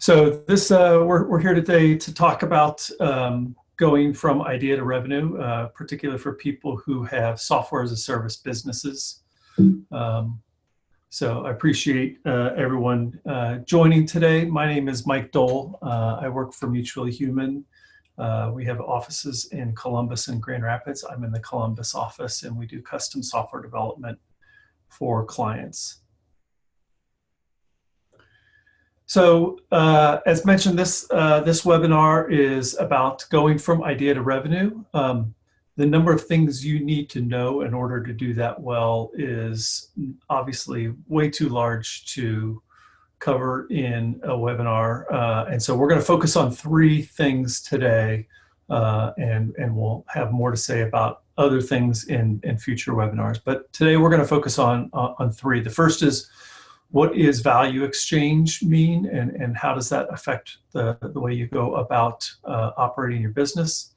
So this we're here today to talk about going from idea to revenue, particularly for people who have software as a service businesses. Um, so I appreciate everyone joining today. My name is Mike Dole. I work for Mutually Human. We have offices in Columbus and Grand Rapids. I'm in the Columbus office, and we do custom software development for clients. So as mentioned, this webinar is about going from idea to revenue. The number of things you need to know in order to do that well is obviously way too large to cover in a webinar. And so we're going to focus on three things today, and we'll have more to say about other things in future webinars. But today we're going to focus on three. The first is, what is value exchange mean, and how does that affect the way you go about operating your business?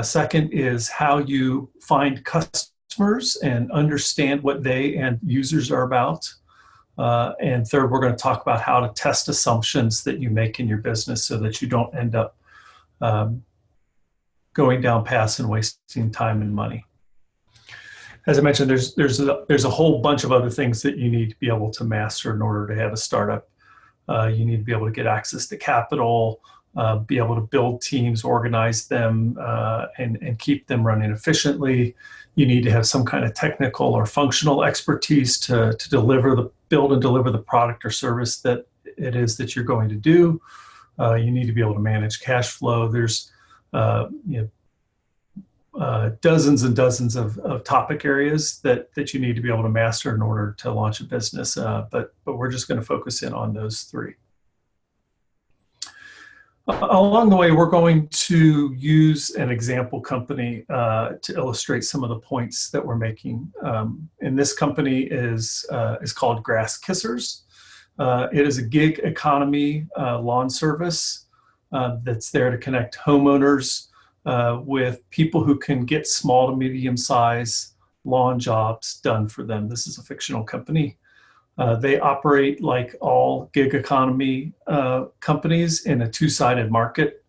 Second is how you find customers and understand what they and users are about. And third, we're going to talk about how to test assumptions that you make in your business so that you don't end up going down paths and wasting time and money. As I mentioned, there's a whole bunch of other things that you need to be able to master in order to have a startup. You need to be able to get access to capital, be able to build teams, organize them, and keep them running efficiently. You need to have some kind of technical or functional expertise to build and deliver the product or service that it is that you're going to do. You need to be able to manage cash flow. There's dozens and dozens of topic areas that you need to be able to master in order to launch a business. But we're just going to focus in on those three. Along the way, we're going to use an example company to illustrate some of the points that we're making. And this company is called Grass Kissers. It is a gig economy lawn service that's there to connect homeowners with people who can get small to medium-sized lawn jobs done for them. This is a fictional company. They operate like all gig economy companies in a two-sided market.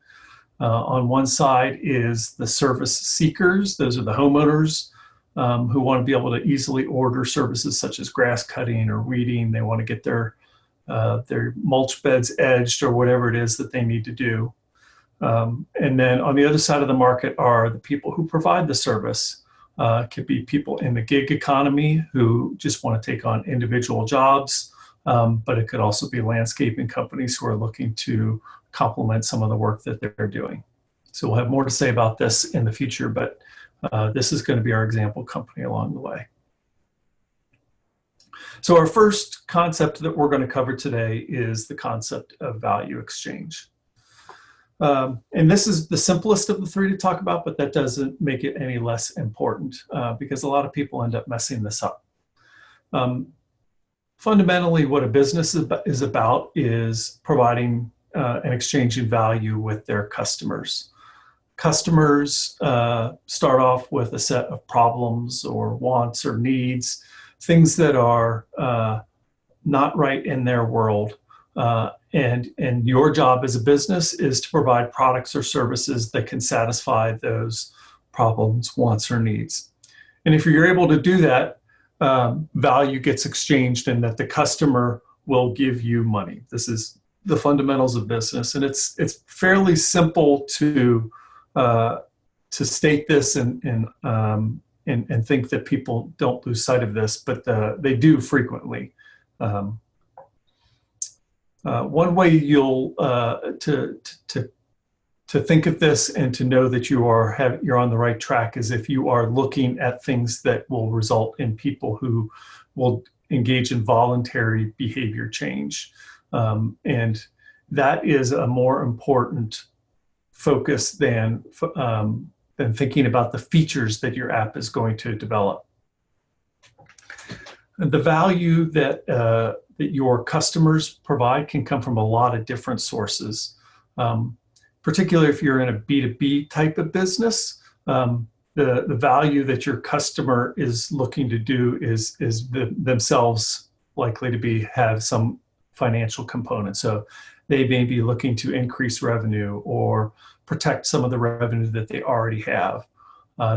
On one side is the service seekers. Those are the homeowners who want to be able to easily order services such as grass cutting or weeding. They want to get their mulch beds edged or whatever it is that they need to do. And then on the other side of the market are the people who provide the service. Could be people in the gig economy who just want to take on individual jobs, but it could also be landscaping companies who are looking to complement some of the work that they're doing. So we'll have more to say about this in the future, but this is going to be our example company along the way. So our first concept that we're going to cover today is the concept of value exchange. And this is the simplest of the three to talk about, but that doesn't make it any less important because a lot of people end up messing this up. Fundamentally, what a business is about is providing and exchanging value with their customers. Customers start off with a set of problems or wants or needs, things that are not right in their world. And your job as a business is to provide products or services that can satisfy those problems, wants, or needs. And if you're able to do that, value gets exchanged and that the customer will give you money. This is the fundamentals of business. And it's fairly simple to state this and think that people don't lose sight of this, but they do frequently. One way you'll to think of this and to know that you're on the right track is if you are looking at things that will result in people who will engage in voluntary behavior change, and that is a more important focus than thinking about the features that your app is going to develop. The value that your customers provide can come from a lot of different sources. Particularly if you're in a B2B type of business, the value that your customer is looking to do is themselves likely to have some financial component. So they may be looking to increase revenue or protect some of the revenue that they already have.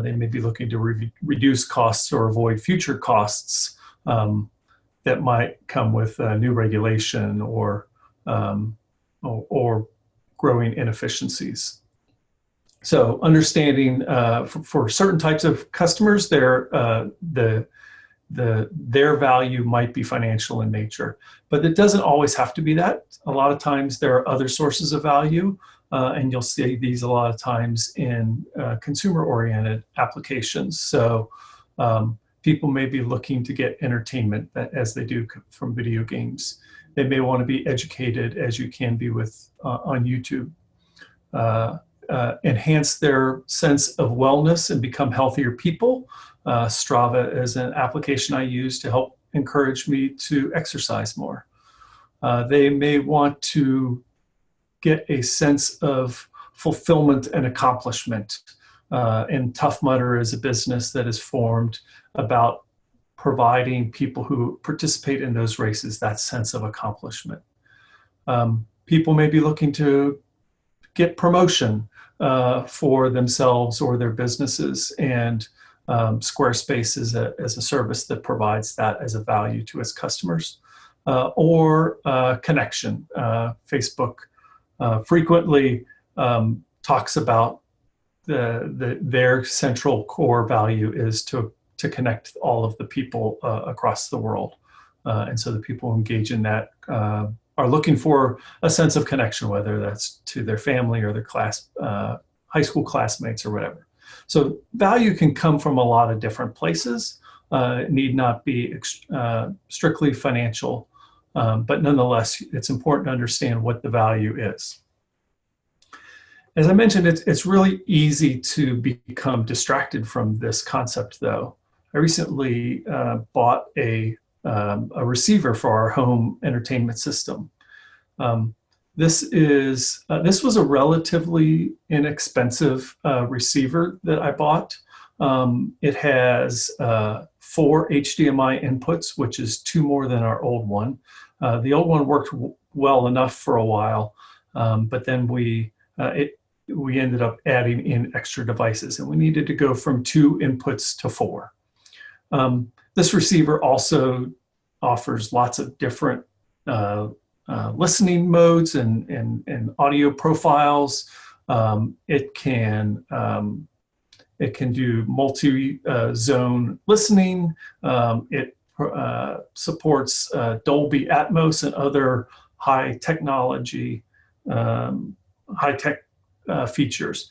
They may be looking to reduce costs or avoid future costs that might come with new regulation or growing inefficiencies. So understanding for certain types of customers, their value might be financial in nature, but it doesn't always have to be that. A lot of times there are other sources of value, and you'll see these a lot of times in consumer-oriented applications. So people may be looking to get entertainment as they do from video games. They may want to be educated, as you can be with on YouTube. Enhance their sense of wellness and become healthier people. Strava is an application I use to help encourage me to exercise more. They may want to get a sense of fulfillment and accomplishment. And Tough Mudder is a business that is formed about providing people who participate in those races that sense of accomplishment. People may be looking to get promotion for themselves or their businesses, and Squarespace is a service that provides that as a value to its customers. Or connection. Facebook frequently talks about their central core value is to connect all of the people across the world. And so the people who engage in that are looking for a sense of connection, whether that's to their family or their class, high school classmates or whatever. So value can come from a lot of different places. It need not be strictly financial, but nonetheless, it's important to understand what the value is. As I mentioned, it's really easy to become distracted from this concept, though. I recently bought a receiver for our home entertainment system. This was a relatively inexpensive receiver that I bought. It has 4 HDMI inputs, which is 2 more than our old one. The old one worked well enough for a while, but then we ended up adding in extra devices, and we needed to go from 2 inputs to 4. This receiver also offers lots of different listening modes and audio profiles. It can do multi-zone listening. It supports Dolby Atmos and other high-tech features.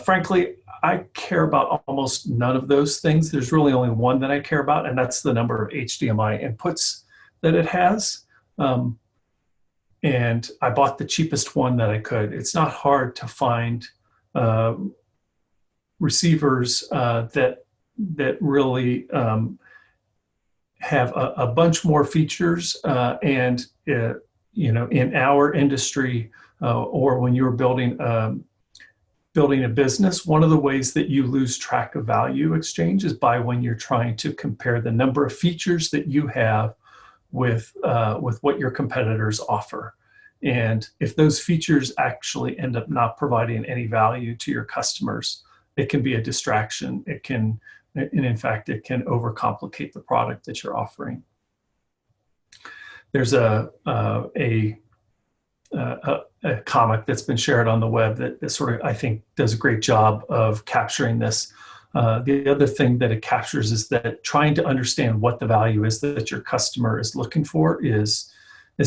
Frankly, I care about almost none of those things. There's really only one that I care about, and that's the number of HDMI inputs that it has. And I bought the cheapest one that I could. It's not hard to find receivers that really have a bunch more features. And in our industry, or when you're building a business, one of the ways that you lose track of value exchange is by when you're trying to compare the number of features that you have with what your competitors offer. And if those features actually end up not providing any value to your customers, it can be a distraction. And in fact, it can overcomplicate the product that you're offering. There's a comic that's been shared on the web that sort of, I think, does a great job of capturing this. The other thing that it captures is that trying to understand what the value is that your customer is looking for is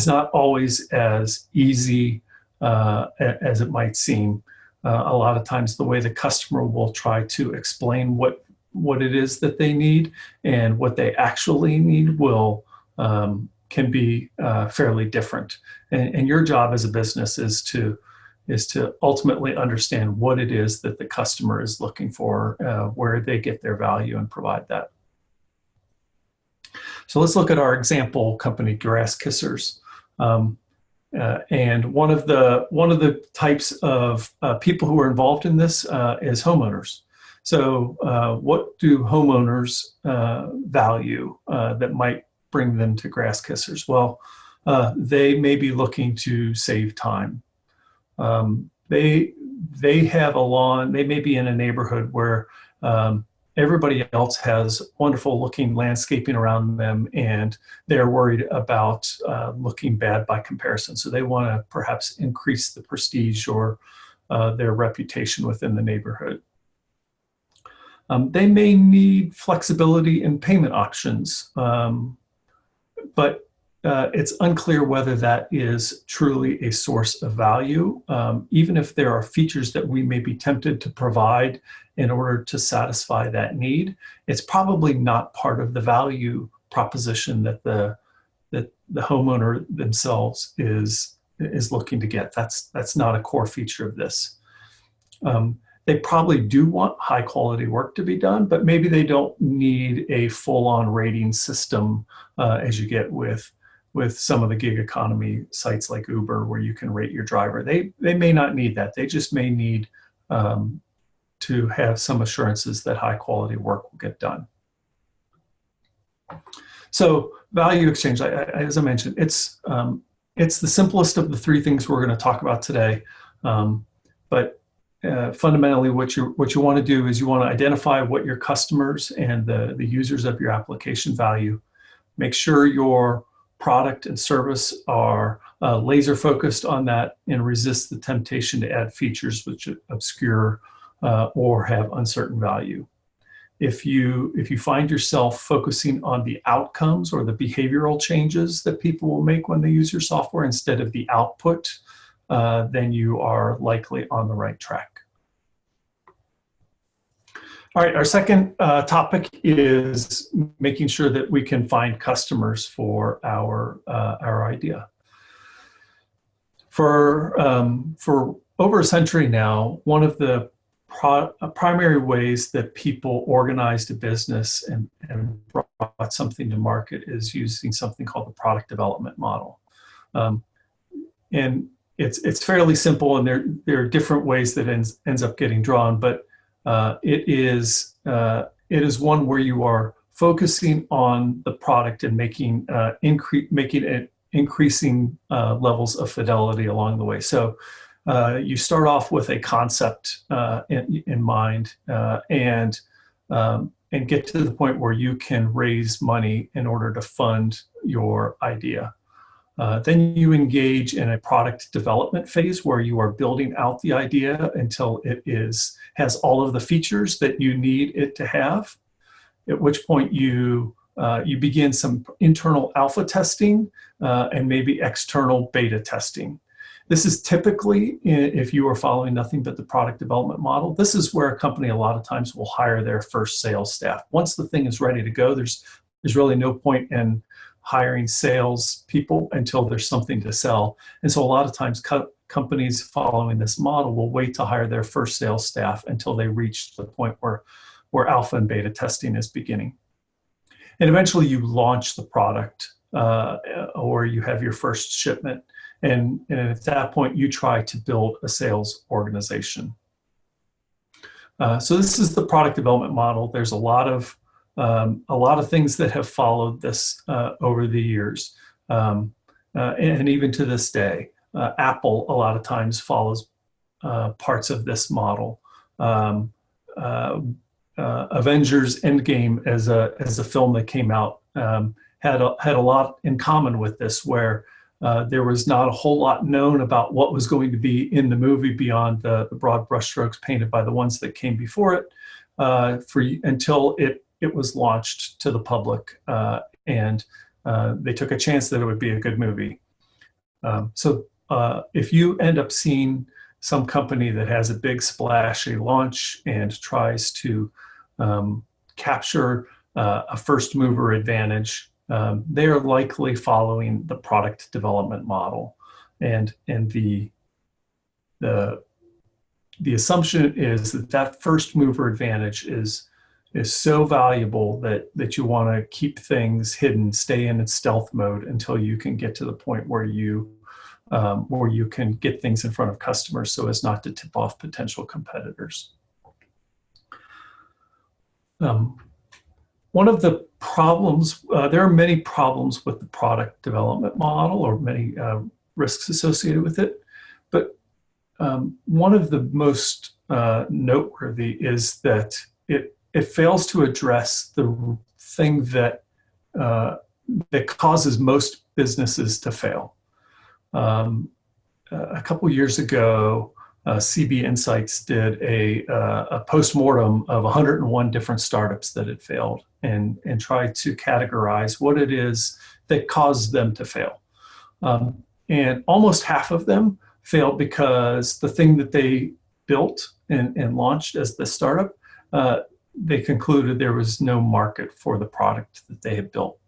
not always as easy as it might seem. A lot of times the way the customer will try to explain what it is that they need and what they actually need can be fairly different. And your job as a business is to ultimately understand what it is that the customer is looking for, where they get their value, and provide that. So let's look at our example company, Grass Kissers. And one of the types of people who are involved in this is homeowners. So what do homeowners value that might bring them to Grass Kissers? Well, they may be looking to save time. They have a lawn. They may be in a neighborhood where everybody else has wonderful looking landscaping around them, and they're worried about looking bad by comparison. So they want to perhaps increase the prestige or their reputation within the neighborhood. They may need flexibility in payment options, but it's unclear whether that is truly a source of value. Even if there are features that we may be tempted to provide in order to satisfy that need, it's probably not part of the value proposition that the homeowner themselves is looking to get. That's not a core feature of this. They probably do want high quality work to be done, but maybe they don't need a full-on rating system as you get with some of the gig economy sites like Uber, where you can rate your driver. They may not need that. They just may need to have some assurances that high quality work will get done. So value exchange, as I mentioned, it's the simplest of the three things we're going to talk about today. But fundamentally, what you want to do is you want to identify what your customers and the users of your application value. Make sure your product and service are laser focused on that, and resist the temptation to add features which obscure or have uncertain value. If you find yourself focusing on the outcomes or the behavioral changes that people will make when they use your software instead of the output, then you are likely on the right track. All right, our second topic is making sure that we can find customers for our idea. For over a century now, one of the primary ways that people organized a business and brought something to market is using something called the product development model. And it's fairly simple, and there are different ways that ends up getting drawn, but it is one where you are focusing on the product and making increasing levels of fidelity along the way. So you start off with a concept in mind, and get to the point where you can raise money in order to fund your idea. Then you engage in a product development phase where you are building out the idea until it has all of the features that you need it to have, at which point you begin some internal alpha testing and maybe external beta testing. This is typically, if you are following nothing but the product development model, this is where a company a lot of times will hire their first sales staff. Once the thing is ready to go, there's really no point in hiring sales people until there's something to sell. And so a lot of times companies following this model will wait to hire their first sales staff until they reach the point where alpha and beta testing is beginning. And eventually you launch the product or you have your first shipment. And at that point you try to build a sales organization. So this is the product development model. There's a lot of things that have followed this over the years, and even to this day. Apple a lot of times follows parts of this model. Avengers Endgame as a film that came out had a lot in common with this, where there was not a whole lot known about what was going to be in the movie beyond the broad brushstrokes painted by the ones that came before it, until it was launched to the public, and they took a chance that it would be a good movie. So if you end up seeing some company that has a big splashy launch and tries to capture a first mover advantage, they are likely following the product development model. And the assumption is that first mover advantage is so valuable that you want to keep things hidden, stay in stealth mode until you can get to the point where you can get things in front of customers so as not to tip off potential competitors. One of the problems, there are many problems with the product development model, or many risks associated with it. But one of the most noteworthy is that it fails to address the thing that that causes most businesses to fail. A couple years ago, CB Insights did a postmortem of 101 different startups that had failed, and tried to categorize what it is that caused them to fail. And almost half of them failed because the thing that they built and launched as the startup, they concluded there was no market for the product that they had built.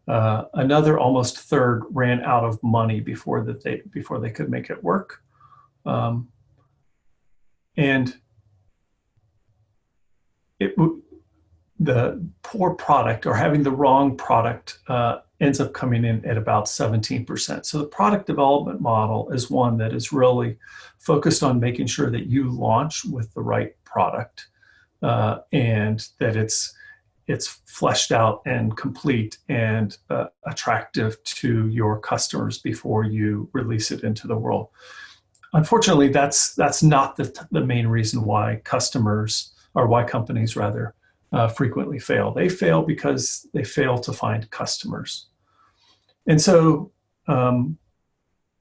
Another almost third ran out of money before they could make it work. And the poor product, or having the wrong product, ends up coming in at about 17%. So the product development model is one that is really focused on making sure that you launch with the right product, and that it's fleshed out and complete and attractive to your customers before you release it into the world. Unfortunately, that's not the main reason why customers, or why companies rather, frequently fail. They fail because they fail to find customers. And so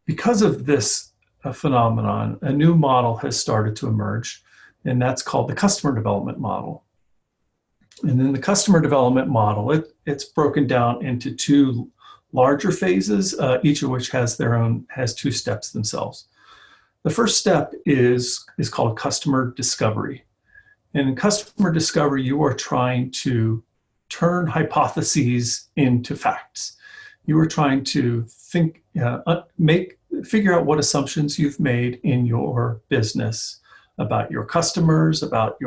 because of this phenomenon, a new model has started to emerge, and that's called the customer development model. And in the customer development model, it's broken down into two larger phases, each of which has two steps themselves. The first step is called customer discovery. And in customer discovery, you are trying to turn hypotheses into facts. You are trying to figure out what assumptions you've made in your business about your customers, about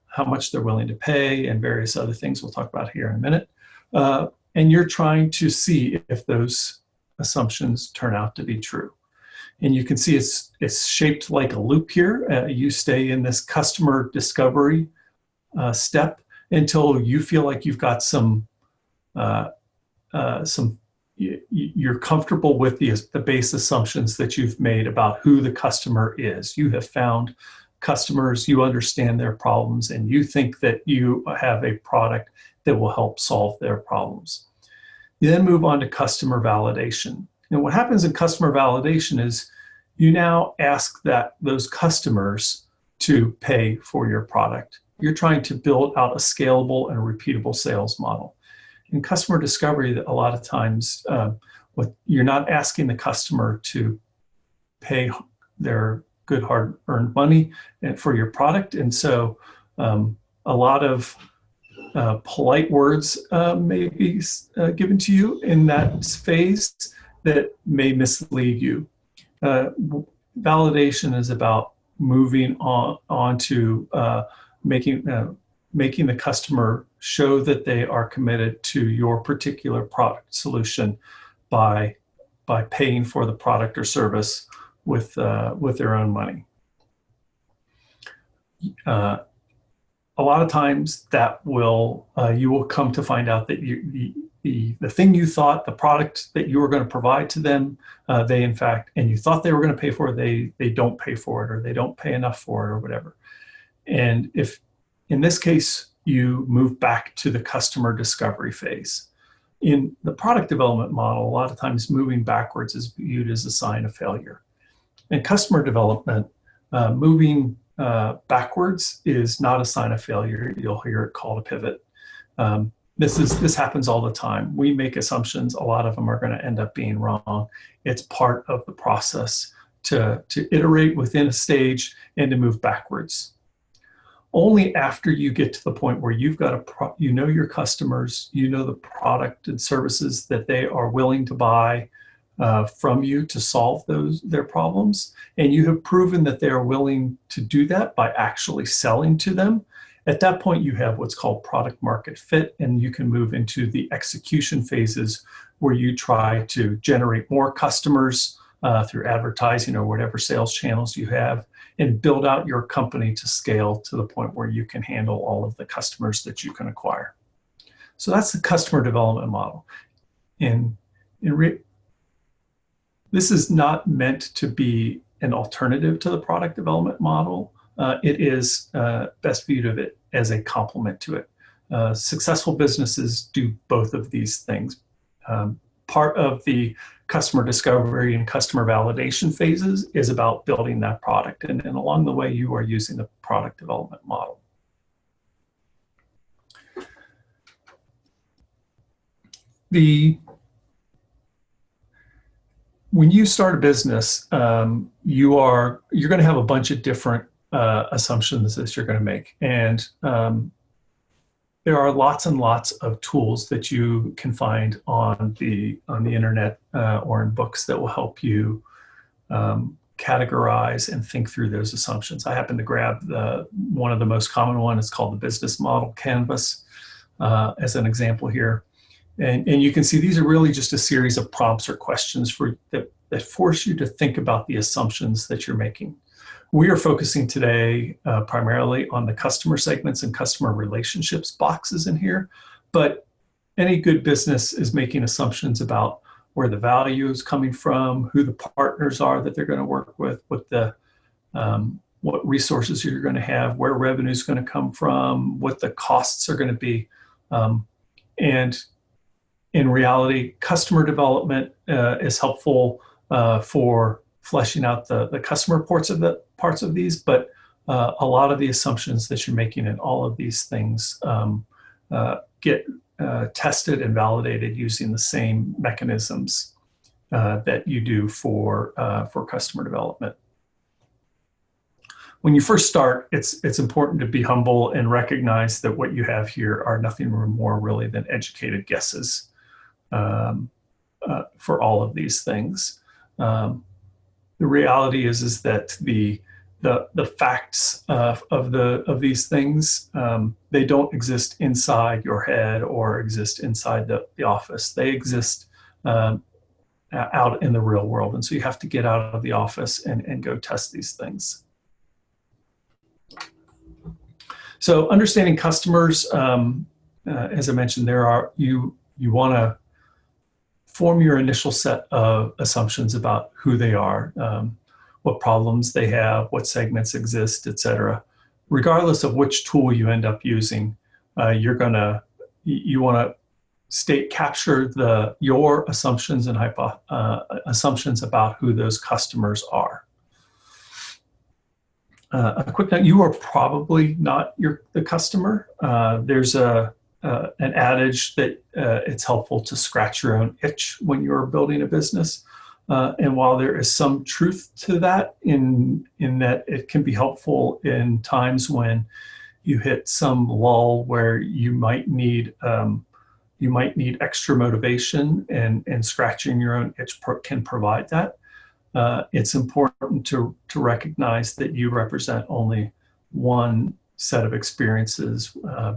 how much they're willing to pay, and various other things we'll talk about here in a minute. And you're trying to see if those assumptions turn out to be true. And you can see it's shaped like a loop here. You stay in this customer discovery step until you feel like you've got you're comfortable with the base assumptions that you've made about who the customer is. You have found customers, you understand their problems, and you think that you have a product that will help solve their problems. You then move on to customer validation. And what happens in customer validation is you now ask those customers to pay for your product. You're trying to build out a scalable and repeatable sales model. In customer discovery, a lot of times, you're not asking the customer to pay their good hard-earned money for your product. And so a lot of polite words may be given to you in that phase that may mislead you. Validation is about moving on to making the customer show that they are committed to your particular product solution by paying for the product or service with their own money. A lot of times that you will come to find out that the thing you thought, the product that you were going to provide to them, and you thought they were going to pay for it, they don't pay for it, or they don't pay enough for it, or whatever. And if in this case you move back to the customer discovery phase. In the product development model, a lot of times moving backwards is viewed as a sign of failure. In customer development, moving backwards is not a sign of failure. You'll hear it called a pivot. This happens all the time. We make assumptions. A lot of them are going to end up being wrong. It's part of the process to iterate within a stage and to move backwards. Only after you get to the point where you've got you know your customers, you know the product and services that they are willing to buy from you to solve their problems, and you have proven that they are willing to do that by actually selling to them. At that point, you have what's called product market fit, and you can move into the execution phases where you try to generate more customers through advertising or whatever sales channels you have, and build out your company to scale to the point where you can handle all of the customers that you can acquire. So that's the customer development model. And this is not meant to be an alternative to the product development model. It is best viewed of it as a complement to it. Successful businesses do both of these things. Part of the customer discovery and customer validation phases is about building that product. And along the way, you are using the product development model. When you start a business, you're going to have a bunch of different assumptions that you're going to make. And there are lots and lots of tools that you can find on the internet or in books that will help you categorize and think through those assumptions. I happen to grab one of the most common one. It's called the Business Model Canvas as an example here. And you can see these are really just a series of prompts or questions that force you to think about the assumptions that you're making. We are focusing today primarily on the customer segments and customer relationships boxes in here, but any good business is making assumptions about where the value is coming from, who the partners are that they're going to work with, what resources you're going to have, where revenue is going to come from, what the costs are going to be. And in reality, customer development is helpful for fleshing out the customer parts of these, but a lot of the assumptions that you're making in all of these things get tested and validated using the same mechanisms that you do for customer development. When you first start, it's important to be humble and recognize that what you have here are nothing more really than educated guesses for all of these things. The reality is that the facts of these things, they don't exist inside your head or exist inside the office. They exist out in the real world, and so you have to get out of the office and go test these things. So understanding customers, as I mentioned, you want to form your initial set of assumptions about who they are, what problems they have, what segments exist, et cetera. Regardless of which tool you end up using, you want to capture your assumptions and assumptions about who those customers are. A quick note: you are probably not the customer. There's an adage that it's helpful to scratch your own itch when you're building a business. And while there is some truth to that, in that it can be helpful in times when you hit some lull where you might need extra motivation, and scratching your own itch can provide that. It's important to recognize that you represent only one set of experiences.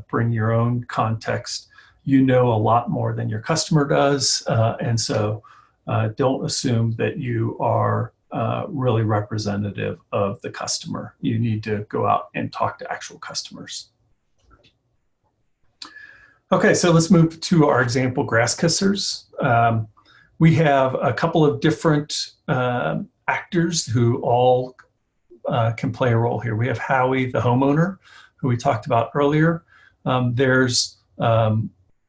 Bring your own context. You know a lot more than your customer does, and so don't assume that you are really representative of the customer. You need to go out and talk to actual customers. Okay, so let's move to our example, grass kissers. We have a couple of different actors who all can play a role here. We have Howie, the homeowner, who we talked about earlier. There's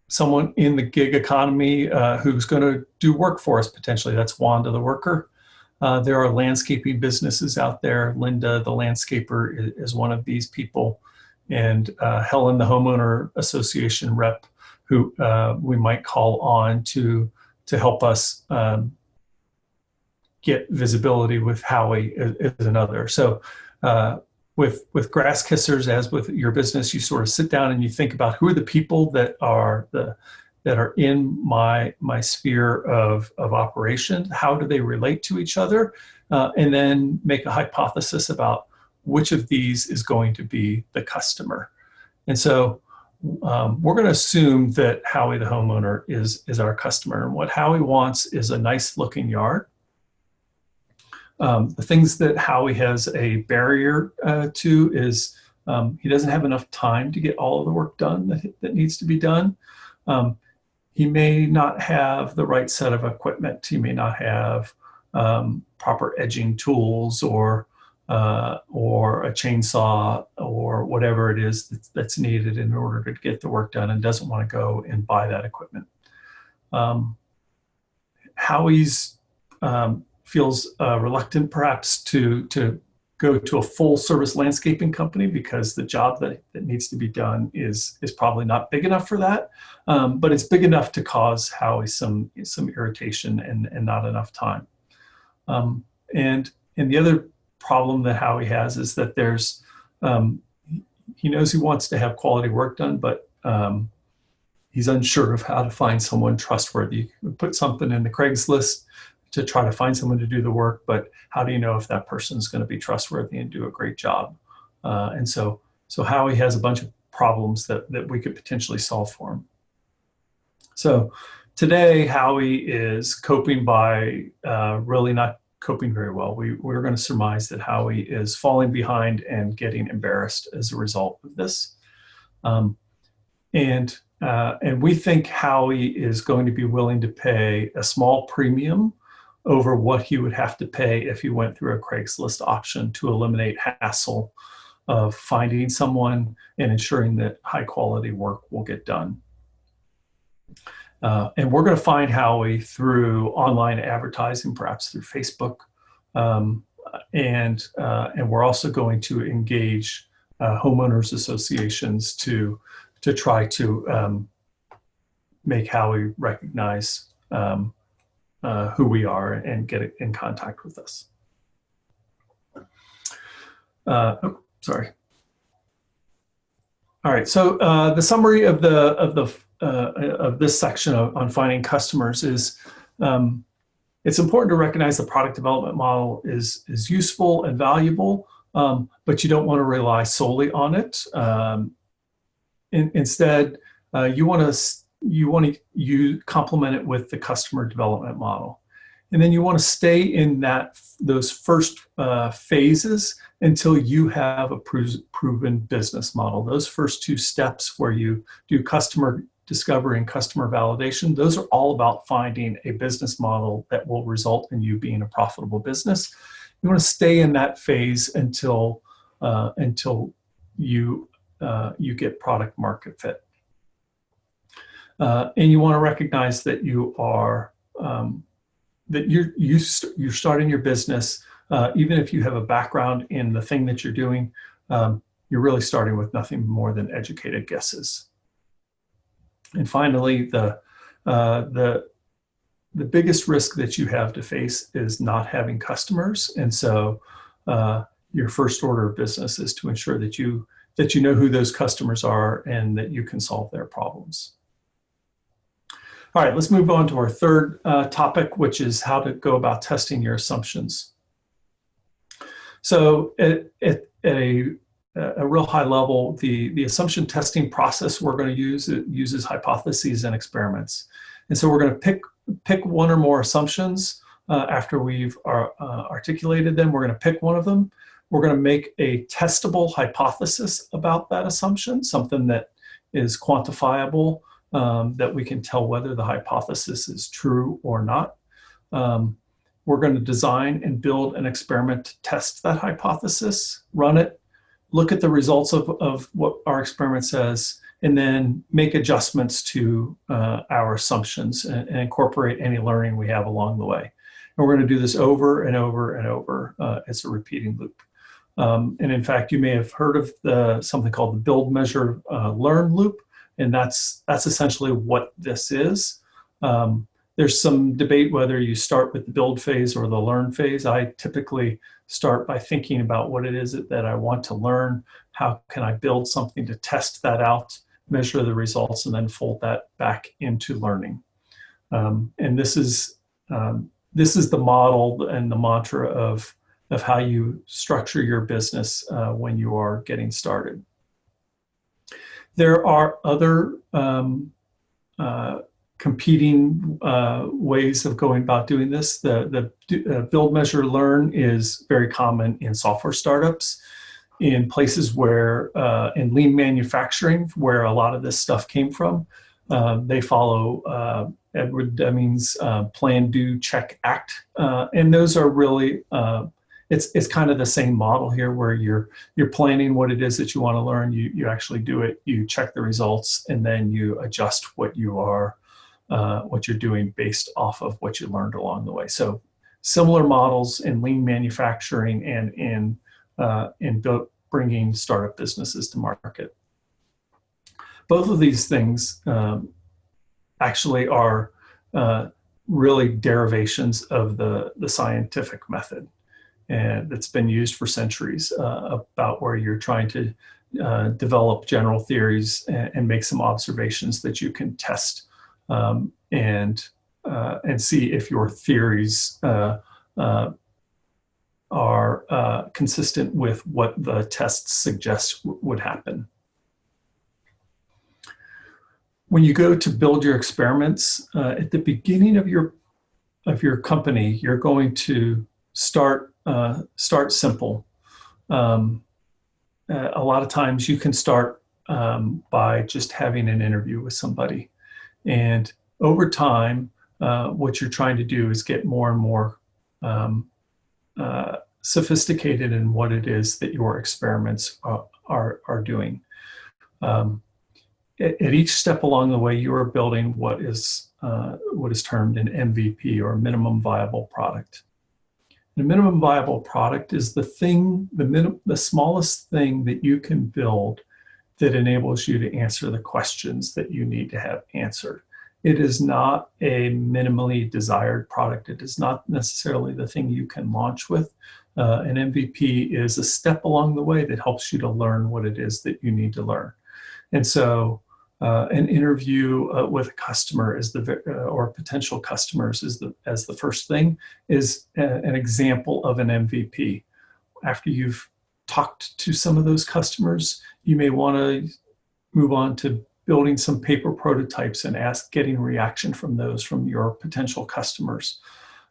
someone in the gig economy who's going to do work for us potentially. That's Wanda, the worker. There are landscaping businesses out there. Linda, the landscaper, is one of these people. And Helen, the homeowner association rep, who we might call on to help us get visibility with Howie is another. So with grass kissers, as with your business, you sort of sit down and you think about who are the people that are in my sphere of operation. How do they relate to each other? And then make a hypothesis about which of these is going to be the customer. And so we're going to assume that Howie, the homeowner, is our customer. And what Howie wants is a nice looking yard. The things that Howie has a barrier to is he doesn't have enough time to get all of the work done that needs to be done. He may not have the right set of equipment. He may not have proper edging tools or a chainsaw or whatever it is that's needed in order to get the work done, and doesn't want to go and buy that equipment. Howie's feels reluctant perhaps to go to a full service landscaping company because the job that needs to be done is probably not big enough for that, but it's big enough to cause Howie some irritation and not enough time. And the other problem that Howie has is that there's he knows he wants to have quality work done, but he's unsure of how to find someone trustworthy. You put something in the Craigslist to try to find someone to do the work, but how do you know if that person is going to be trustworthy and do a great job? And so Howie has a bunch of problems that we could potentially solve for him. So today, Howie is coping by really not coping very well. We're going to surmise that Howie is falling behind and getting embarrassed as a result of this. And we think Howie is going to be willing to pay a small premium over what he would have to pay if he went through a Craigslist option to eliminate hassle of finding someone and ensuring that high quality work will get done. And we're going to find Howie through online advertising, perhaps through Facebook. And we're also going to engage homeowners associations to try to make Howie recognize who we are and get in contact with us. Sorry. All right. So the summary of this section on finding customers is it's important to recognize the product development model is useful and valuable, but you don't want to rely solely on it. Instead, you want to complement it with the customer development model, and then you want to stay in those first phases until you have a proven business model. Those first two steps where you do customer discovery and customer validation, those are all about finding a business model that will result in you being a profitable business. You want to stay in that phase until you get product market fit. And you want to recognize that you're starting your business, even if you have a background in the thing that you're doing, you're really starting with nothing more than educated guesses. And finally, the biggest risk that you have to face is not having customers. And so your first order of business is to ensure that you know who those customers are and that you can solve their problems. All right, let's move on to our third topic, which is how to go about testing your assumptions. So at a real high level, the assumption testing process we're going to use, it uses hypotheses and experiments. And so we're going to pick one or more assumptions after we've articulated them. We're going to pick one of them. We're going to make a testable hypothesis about that assumption, something that is quantifiable, that we can tell whether the hypothesis is true or not. We're going to design and build an experiment to test that hypothesis, run it, look at the results of what our experiment says, and then make adjustments to our assumptions and incorporate any learning we have along the way. And we're going to do this over and over and over. It's a repeating loop. And in fact, you may have heard of something called the build, measure, learn loop. And that's essentially what this is. There's some debate whether you start with the build phase or the learn phase. I typically start by thinking about what it is that I want to learn. How can I build something to test that out, measure the results, and then fold that back into learning. And this is the model and the mantra of how you structure your business when you are getting started. There are other competing ways of going about doing this. The build, measure, learn is very common in software startups, in places where, in lean manufacturing, where a lot of this stuff came from. They follow Edward Deming's Plan, Do, Check, Act, and those are really it's kind of the same model here, where you're planning what it is that you want to learn. You actually do it. You check the results, and then you adjust what you're doing based off of what you learned along the way. So similar models in lean manufacturing and in bringing startup businesses to market. Both of these things actually are really derivations of the scientific method, and that's been used for centuries, about where you're trying to develop general theories and make some observations that you can test and see if your theories are consistent with what the tests suggest would happen. When you go to build your experiments, at the beginning of your company, you're going to start simple. A lot of times you can start by just having an interview with somebody, and over time, what you're trying to do is get more and more sophisticated in what it is that your experiments are doing. At each step along the way, you are building what is termed an MVP, or minimum viable product. The minimum viable product is the smallest thing that you can build that enables you to answer the questions that you need to have answered. It is not a minimally desired product. It is not necessarily the thing you can launch with. An MVP is a step along the way that helps you to learn what it is that you need to learn. And so an interview with a customer or potential customers as the first thing is an example of an MVP. After you've talked to some of those customers, you may want to move on to building some paper prototypes and getting reaction from your potential customers.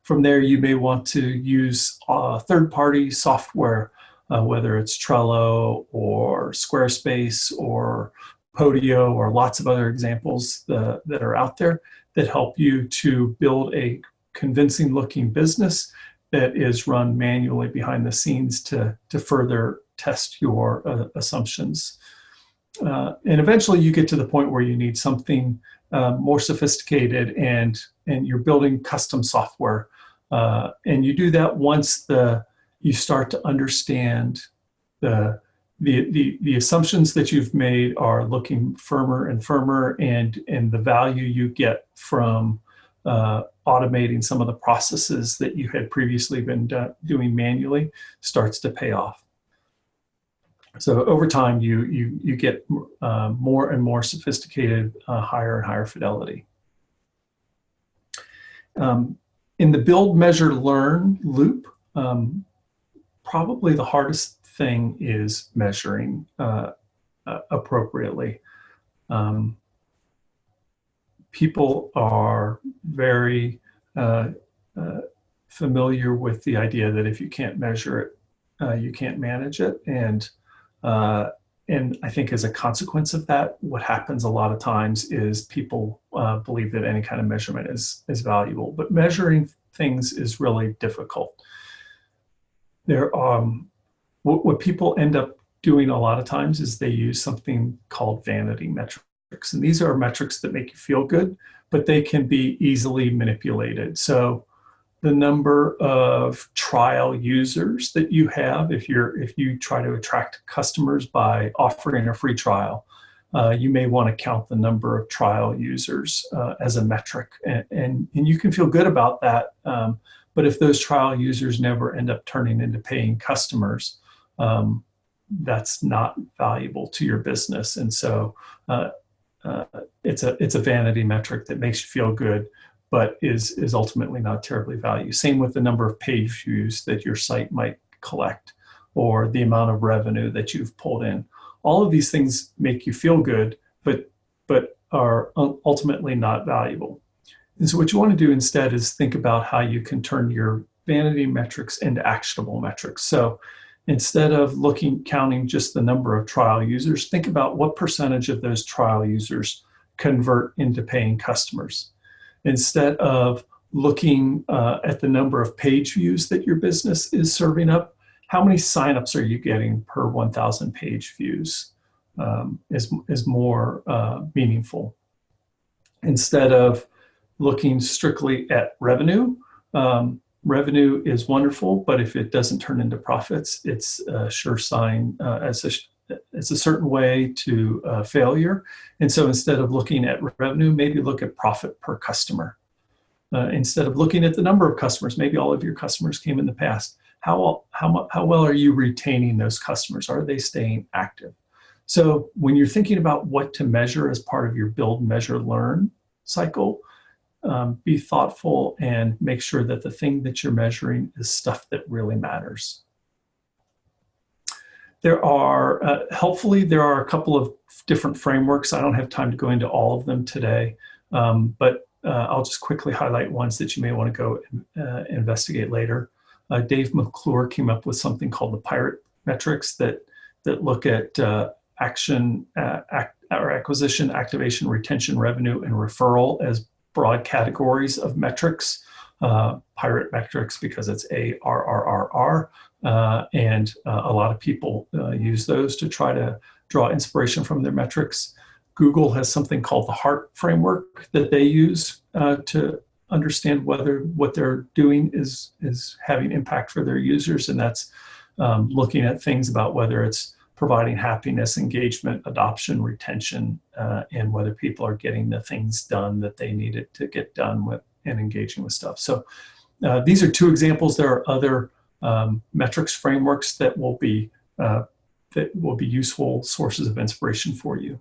From there, you may want to use third-party software, whether it's Trello or Squarespace or Podio or lots of other examples that are out there that help you to build a convincing looking business that is run manually behind the scenes to further test your assumptions. And eventually you get to the point where you need something more sophisticated, and you're building custom software. And you do that once you start to understand the assumptions that you've made are looking firmer and firmer, and the value you get from automating some of the processes that you had previously been doing manually starts to pay off. So over time, you get more and more sophisticated, higher and higher fidelity. In the build, measure, learn loop, probably the hardest thing is measuring appropriately. People are very familiar with the idea that if you can't measure it, you can't manage it. And I think as a consequence of that, what happens a lot of times is people believe that any kind of measurement is valuable, but measuring things is really difficult. What people end up doing a lot of times is they use something called vanity metrics. And these are metrics that make you feel good, but they can be easily manipulated. So the number of trial users that you have, if you try to attract customers by offering a free trial, you may want to count the number of trial users as a metric. And you can feel good about that. But if those trial users never end up turning into paying customers, that's not valuable to your business. And so it's a vanity metric that makes you feel good, but is ultimately not terribly valuable. Same with the number of page views that your site might collect, or the amount of revenue that you've pulled in. All of these things make you feel good, but are ultimately not valuable. And so what you want to do instead is think about how you can turn your vanity metrics into actionable metrics. So instead of counting just the number of trial users, think about what percentage of those trial users convert into paying customers. Instead of looking at the number of page views that your business is serving up, how many signups are you getting per 1,000 page views is more meaningful. Instead of looking strictly at revenue, revenue is wonderful, but if it doesn't turn into profits, it's a sure sign, it's a certain way to failure. And so instead of looking at revenue, maybe look at profit per customer. Instead of looking at the number of customers, maybe all of your customers came in the past. How well are you retaining those customers? Are they staying active? So when you're thinking about what to measure as part of your build, measure, learn cycle, be thoughtful and make sure that the thing that you're measuring is stuff that really matters. There are, helpfully, there are a couple of different frameworks. I don't have time to go into all of them today, but I'll just quickly highlight ones that you may want to go investigate later. Dave McClure came up with something called the Pirate metrics that look at acquisition, activation, retention, revenue, and referral as broad categories of metrics. Pirate metrics because it's ARRRR, and a lot of people use those to try to draw inspiration from their metrics. Google has something called the HEART framework that they use to understand whether what they're doing is having impact for their users, and that's looking at things about whether it's providing happiness, engagement, adoption, retention, and whether people are getting the things done that they needed to get done with and engaging with stuff. So these are two examples. There are other metrics frameworks that will be useful sources of inspiration for you.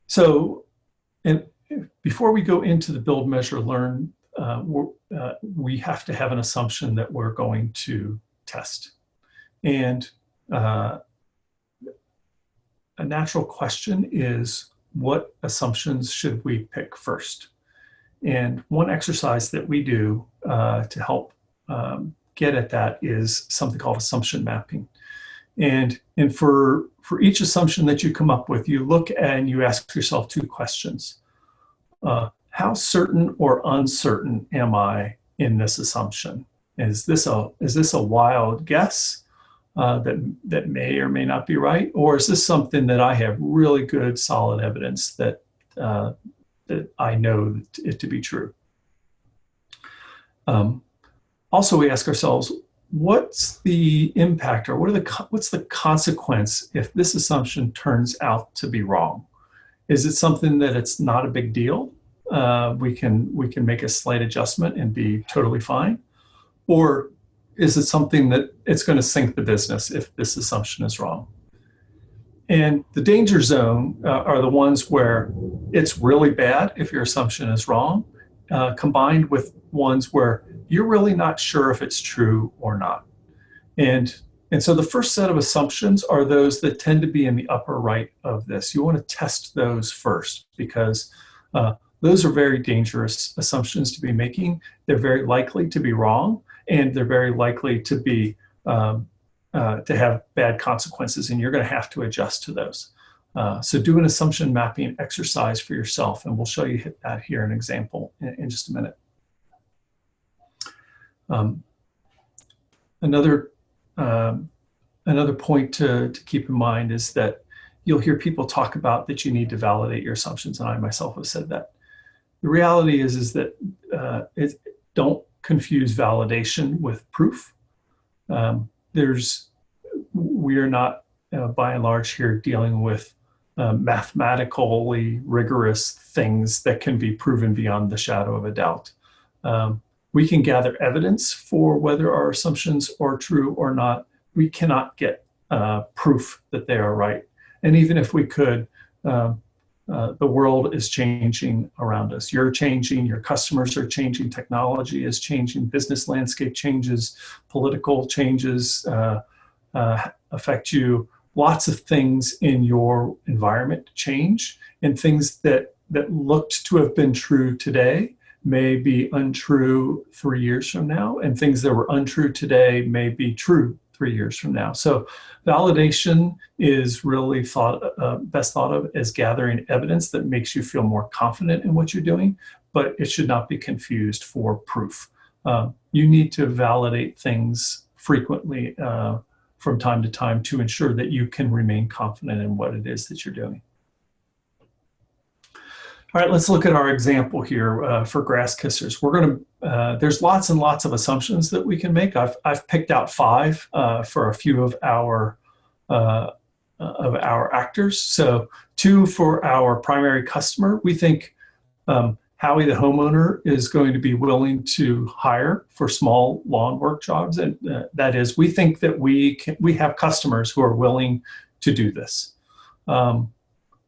So, and before we go into the build, measure, learn, we have to have an assumption that we're going to test. And a natural question is, what assumptions should we pick first? And one exercise that we do to help get at that is something called assumption mapping. And for each assumption that you come up with, you look and you ask yourself two questions. How certain or uncertain am I in this assumption? Is this a wild guess that may or may not be right? Or is this something that I have really good, solid evidence that I know it to be true? Also, we ask ourselves, what's the impact, or what's the consequence if this assumption turns out to be wrong? Is it something that it's not a big deal? We can make a slight adjustment and be totally fine? Or is it something that it's going to sink the business if this assumption is wrong? And the danger zone are the ones where it's really bad if your assumption is wrong, combined with ones where you're really not sure if it's true or not. And so the first set of assumptions are those that tend to be in the upper right of this. You want to test those first, because those are very dangerous assumptions to be making. They're very likely to be wrong, and they're very likely to be to have bad consequences, and you're going to have to adjust to those. So do an assumption mapping exercise for yourself, and we'll show you that here in an example in just a minute. Another point to keep in mind is that you'll hear people talk about that you need to validate your assumptions, and I myself have said that. The reality is that don't confuse validation with proof. We are not, by and large, here dealing with mathematically rigorous things that can be proven beyond the shadow of a doubt. We can gather evidence for whether our assumptions are true or not. We cannot get proof that they are right. And even if we could, the world is changing around us. You're changing, your customers are changing, technology is changing, business landscape changes, political changes affect you. Lots of things in your environment change, and things that looked to have been true today may be untrue 3 years from now, and things that were untrue today may be true 3 years from now. So validation is really best thought of as gathering evidence that makes you feel more confident in what you're doing, but it should not be confused for proof. You need to validate things frequently from time to time to ensure that you can remain confident in what it is that you're doing. All right, let's look at our example here for grass kissers. We're going to, there's lots and lots of assumptions that we can make. I've picked out 5 for a few of our actors. So 2 for our primary customer. We think Howie, the homeowner, is going to be willing to hire for small lawn work jobs. And that is, we think that we have customers who are willing to do this.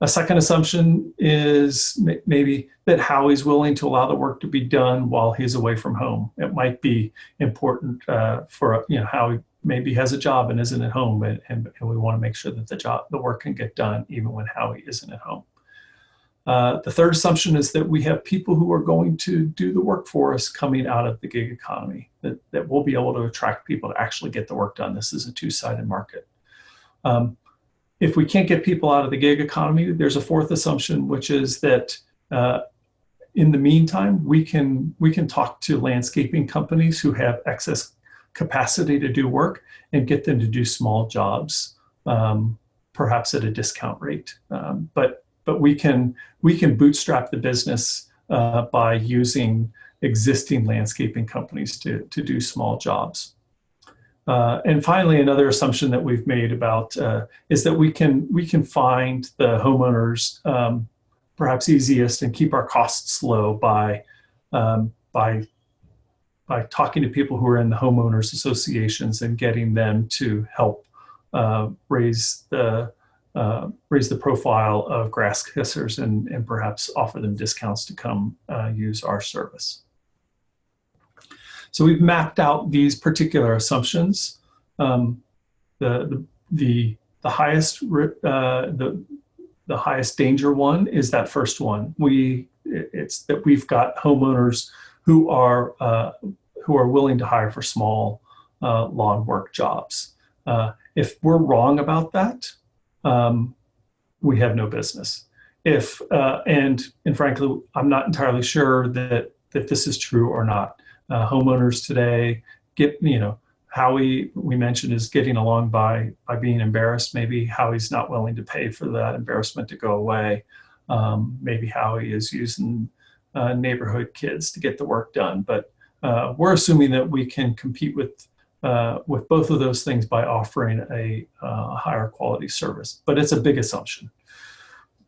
A second assumption is maybe that Howie's willing to allow the work to be done while he's away from home. It might be important for, Howie maybe has a job and isn't at home, and we want to make sure that the work can get done even when Howie isn't at home. The third assumption is that we have people who are going to do the work for us coming out of the gig economy, that we'll be able to attract people to actually get the work done. This is a two-sided market. If we can't get people out of the gig economy, there's a fourth assumption, which is that in the meantime, we can talk to landscaping companies who have excess capacity to do work and get them to do small jobs, perhaps at a discount rate. But we can bootstrap the business by using existing landscaping companies to do small jobs. And finally, another assumption that we've made about is that we can find the homeowners perhaps easiest and keep our costs low by talking to people who are in the homeowners associations and getting them to help raise the profile of grass kissers and perhaps offer them discounts to come use our service. So we've mapped out these particular assumptions. The highest danger one is that first one. It's that we've got homeowners who are willing to hire for small lawn work jobs. If we're wrong about that, we have no business. And frankly, I'm not entirely sure that this is true or not. Homeowners today Howie, we mentioned, is getting along by being embarrassed. Maybe Howie's not willing to pay for that embarrassment to go away. Maybe Howie is using neighborhood kids to get the work done. But we're assuming that we can compete with both of those things by offering a higher quality service. But it's a big assumption.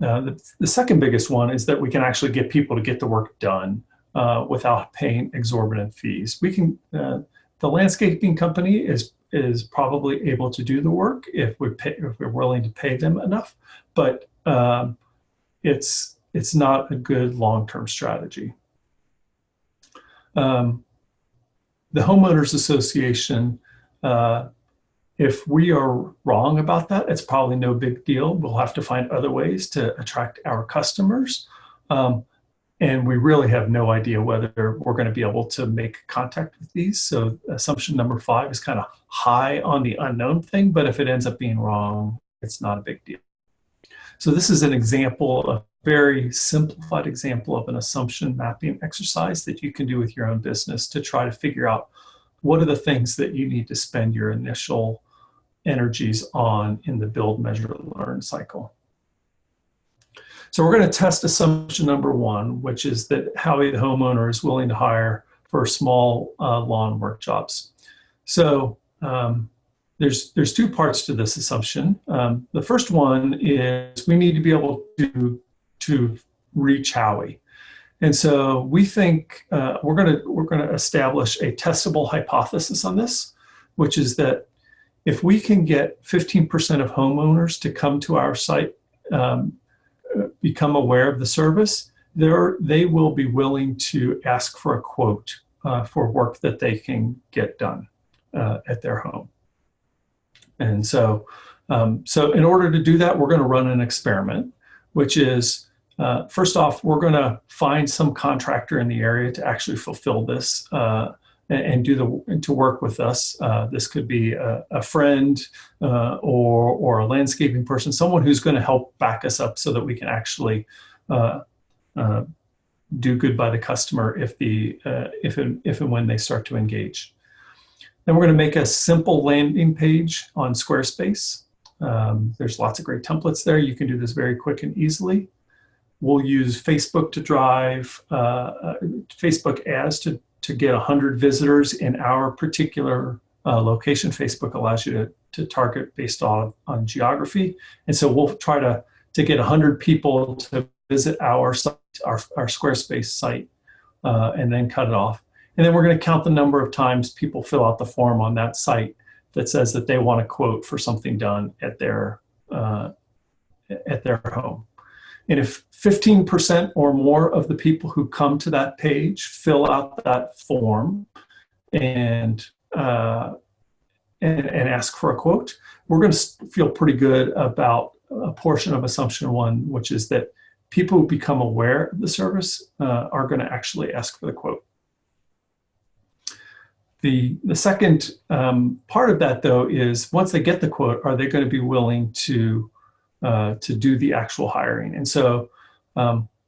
The second biggest one is that we can actually get people to get the work done without paying exorbitant fees. We can. The landscaping company is probably able to do the work if we're willing to pay them enough, but it's not a good long-term strategy. The homeowners association, if we are wrong about that, it's probably no big deal. We'll have to find other ways to attract our customers. And we really have no idea whether we're going to be able to make contact with these. So assumption number 5 is kind of high on the unknown thing, but if it ends up being wrong, it's not a big deal. So this is an example, a very simplified example of an assumption mapping exercise that you can do with your own business to try to figure out what are the things that you need to spend your initial energies on in the build, measure, learn cycle. So we're going to test assumption number 1, which is that Howie, the homeowner, is willing to hire for small lawn work jobs. So there's 2 parts to this assumption. The first one is we need to be able to reach Howie, and so we think we're going to establish a testable hypothesis on this, which is that if we can get 15% of homeowners to come to our site, become aware of the service, they will be willing to ask for a quote for work that they can get done at their home. And so in order to do that, we're going to run an experiment, which is, first off, we're going to find some contractor in the area to actually fulfill this and to work with us. This could be a friend or a landscaping person, someone who's going to help back us up so that we can actually do good by the customer if and when they start to engage. Then we're going to make a simple landing page on Squarespace. There's lots of great templates there. You can do this very quick and easily. We'll use Facebook to drive Facebook ads to get 100 visitors in our particular location. Facebook allows you to target based on geography. And so we'll try to get 100 people to visit our site, our Squarespace site, and then cut it off. And then we're going to count the number of times people fill out the form on that site that says that they want a quote for something done at their home. And if 15% or more of the people who come to that page fill out that form and ask for a quote, we're going to feel pretty good about a portion of assumption one, which is that people who become aware of the service are going to actually ask for the quote. The second part of that, though, is once they get the quote, are they going to be willing to do the actual hiring? And so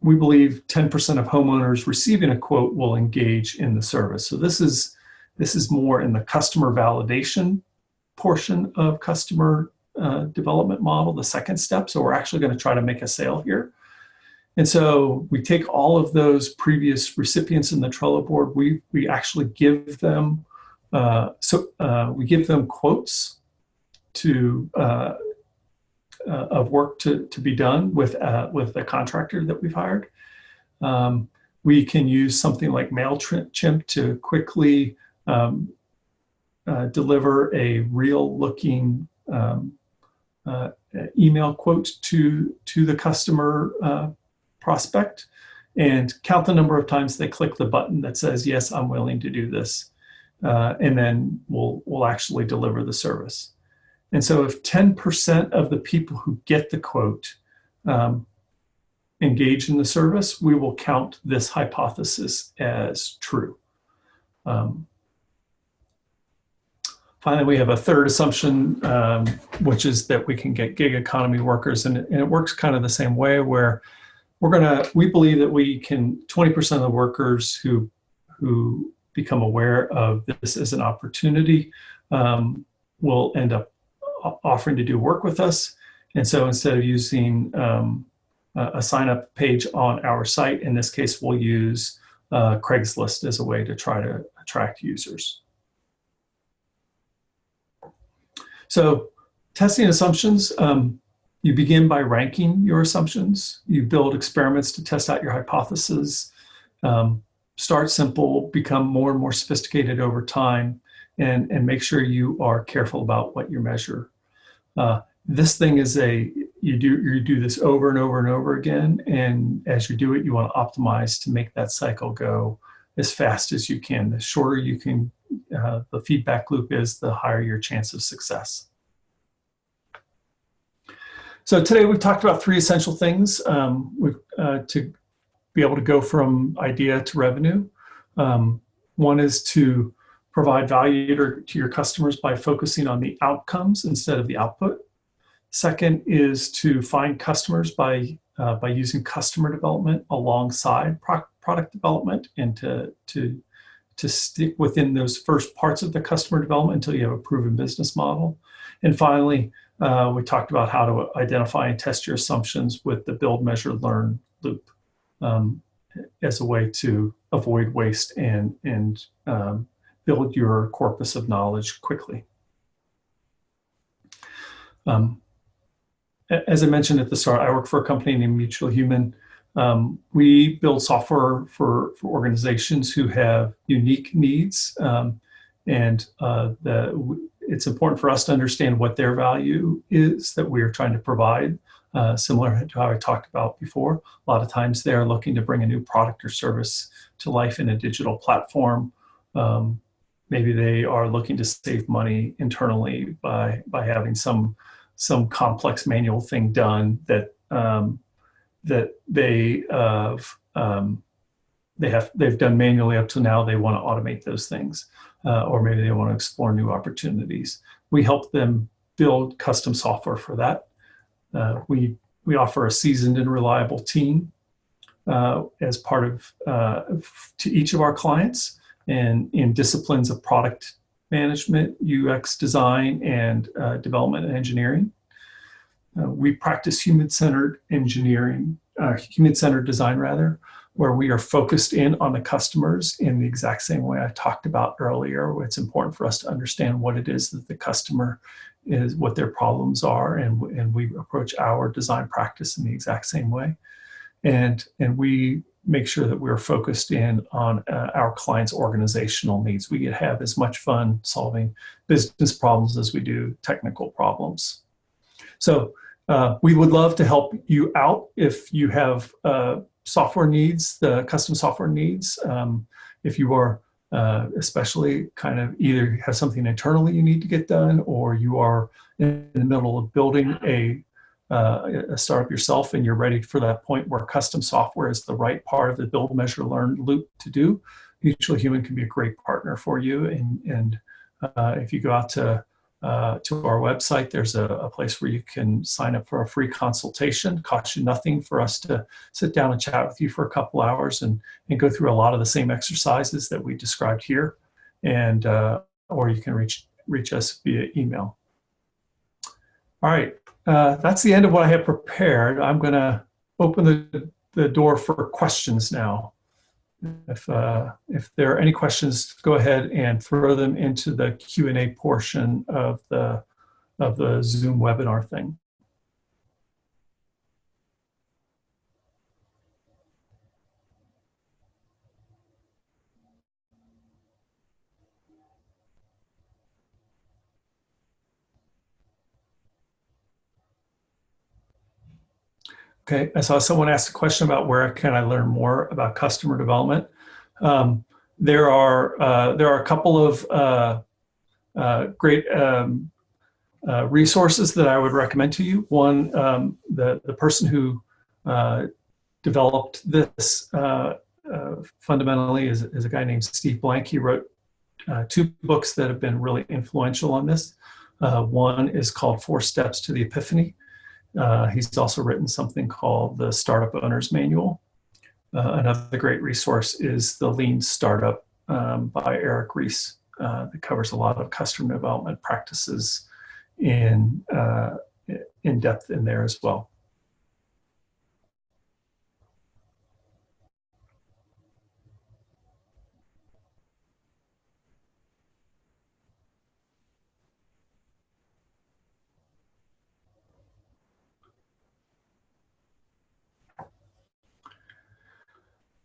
we believe 10% of homeowners receiving a quote will engage in the service. So this is more in the customer validation portion of customer development model, the second step. So we're actually going to try to make a sale here. And so we take all of those previous recipients in the Trello board, we actually give them we give them quotes of work to be done with the contractor that we've hired. We can use something like MailChimp to quickly deliver a real-looking email quote to the customer prospect, and count the number of times they click the button that says, yes, I'm willing to do this. And then we'll actually deliver the service. And so if 10% of the people who get the quote engage in the service, we will count this hypothesis as true. Finally, we have a third assumption, which is that we can get gig economy workers. And it works kind of the same way, where we believe that we can, 20% of the workers who become aware of this as an opportunity will end up offering to do work with us. And so instead of using a sign-up page on our site, in this case, we'll use Craigslist as a way to try to attract users. So testing assumptions, you begin by ranking your assumptions. You build experiments to test out your hypothesis. Start simple, become more and more sophisticated over time, and make sure you are careful about what you measure. This thing is you do this over and over and over again, and as you do it, you want to optimize to make that cycle go as fast as you can. The shorter you can, the feedback loop is, the higher your chance of success. So today we've talked about 3 essential things to be able to go from idea to revenue. One is to provide value to your customers by focusing on the outcomes instead of the output. Second is to find customers by using customer development alongside product development, and to stick within those first parts of the customer development until you have a proven business model. And finally, we talked about how to identify and test your assumptions with the build, measure, learn loop as a way to avoid waste and build your corpus of knowledge quickly. As I mentioned at the start, I work for a company named Mutual Human. We build software for organizations who have unique needs, and it's important for us to understand what their value is that we are trying to provide. Similar to how I talked about before, a lot of times they're looking to bring a new product or service to life in a digital platform. Maybe they are looking to save money internally by having some complex manual thing done that they they've done manually up to now. They want to automate those things, or maybe they want to explore new opportunities. We help them build custom software for that. We offer a seasoned and reliable team as part of to each of our clients, and in disciplines of product management, UX design, and development and engineering. We practice human-centered engineering, human-centered design rather, where we are focused in on the customers in the exact same way I talked about earlier. It's important for us to understand what it is that the customer is, what their problems are, and we approach our design practice in the exact same way. And we make sure that we're focused in on our clients' organizational needs. We have as much fun solving business problems as we do technical problems. So we would love to help you out if you have software needs, the custom software needs. If you are especially kind of either have something internally you need to get done, or you are in the middle of building a startup yourself and you're ready for that point where custom software is the right part of the build, measure, learn loop to do, Mutual Human can be a great partner for you. And if you go out to our website, there's a place where you can sign up for a free consultation. It costs you nothing for us to sit down and chat with you for a couple hours and go through a lot of the same exercises that we described here. And or you can reach us via email. All right. That's the end of what I have prepared. I'm going to open the door for questions now. If there are any questions, go ahead and throw them into the Q&A portion of the Zoom webinar thing. Okay, I saw someone ask a question about where can I learn more about customer development. There are a couple of great resources that I would recommend to you. One, the person who developed this fundamentally is a guy named Steve Blank. He wrote 2 books that have been really influential on this. One is called 4 Steps to the Epiphany. He's also written something called the Startup Owner's Manual. Another great resource is the Lean Startup by Eric Ries that covers a lot of customer development practices in depth in there as well.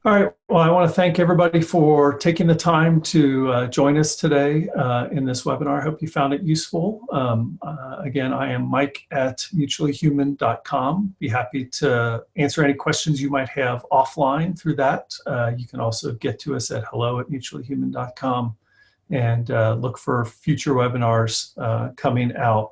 All right, well, I want to thank everybody for taking the time to join us today in this webinar. I hope you found it useful. Again, I am Mike at mutuallyhuman.com. Be happy to answer any questions you might have offline through that. You can also get to us at hello@mutuallyhuman.com and look for future webinars coming out.